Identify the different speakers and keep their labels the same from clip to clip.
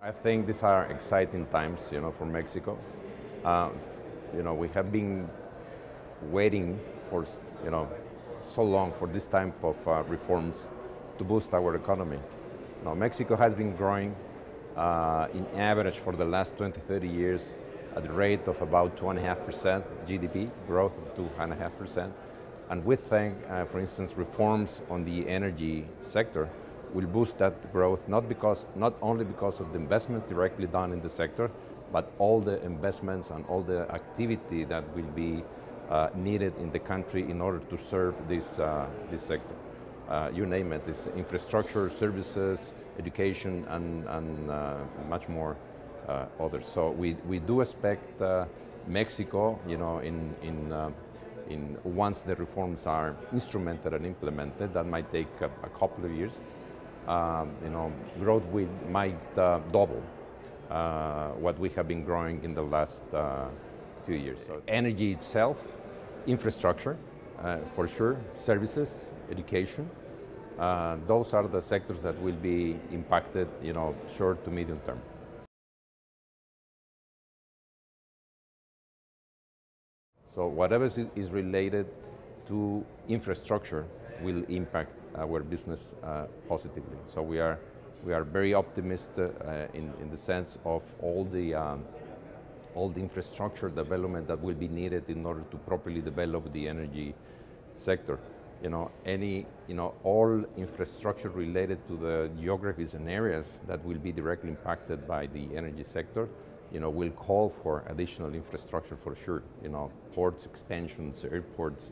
Speaker 1: I think these are exciting times, for Mexico. Uh, we have been waiting for, so long for this type of reforms to boost our economy. Now, Mexico has been growing in average for the last 20, 30 years at the rate of about 2.5% GDP growth of 2.5%. And we think, for instance, reforms on the energy sector will boost that growth, not only because of the investments directly done in the sector, but all the investments and all the activity that will be needed in the country in order to serve this sector. You name it, it's infrastructure, services, education, and much more others. So we do expect Mexico, once the reforms are instrumented and implemented, that might take a couple of years. Growth might double what we have been growing in the last few years. So energy itself, infrastructure, for sure, services, education. Those are the sectors that will be impacted, short to medium term. So whatever is related to infrastructure will impact our business positively. So we are very optimistic in the sense of all the infrastructure development that will be needed in order to properly develop the energy sector. All infrastructure related to the geographies and areas that will be directly impacted by the energy sector, will call for additional infrastructure for sure. Ports expansions, airports,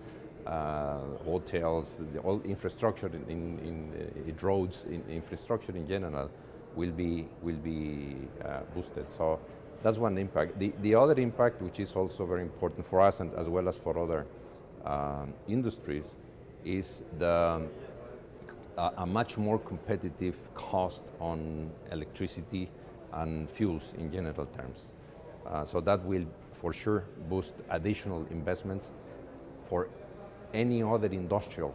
Speaker 1: hotels, all infrastructure in roads, infrastructure in general will be boosted. So that's one impact. The other impact, which is also very important for us and as well as for other industries, is a much more competitive cost on electricity and fuels in general terms. So that will for sure boost additional investments for any other industrial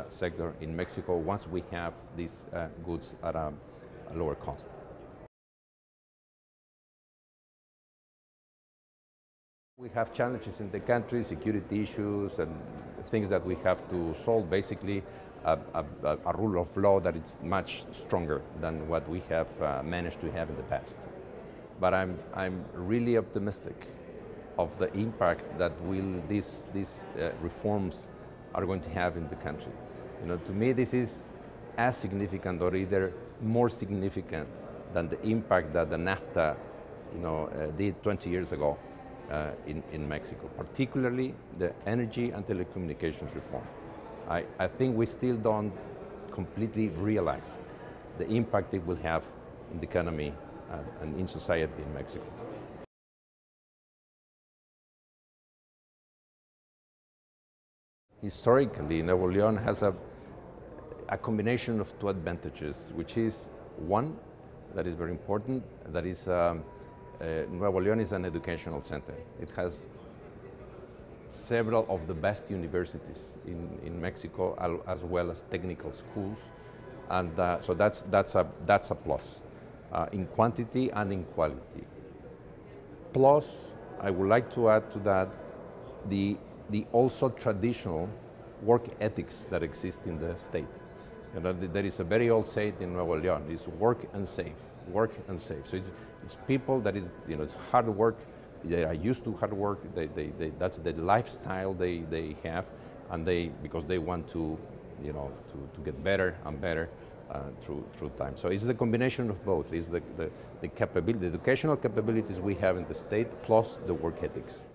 Speaker 1: sector in Mexico once we have these goods at a lower cost. We have challenges in the country, security issues and things that we have to solve. Basically, a rule of law that is much stronger than what we have managed to have in the past. But I'm really optimistic of the impact that these reforms are going to have in the country. To me, this is as significant or either more significant than the impact that the NAFTA did 20 years ago in Mexico, particularly the energy and telecommunications reform. I think we still don't completely realize the impact it will have in the economy and in society in Mexico. Historically, Nuevo Leon has a combination of two advantages, which is one that is very important, that is Nuevo Leon is an educational center. It has several of the best universities in Mexico, as well as technical schools, and so that's a plus in quantity and in quality. Plus, I would like to add to that the also traditional work ethics that exist in the state. There is a very old saying in Nuevo Leon: "It's work and save, work and save." So it's people that is it's hard work. They are used to hard work. That's the lifestyle they have, and because they want to get better and better through time. So it's the combination of both. It's the capability, the educational capabilities we have in the state, plus the work ethics.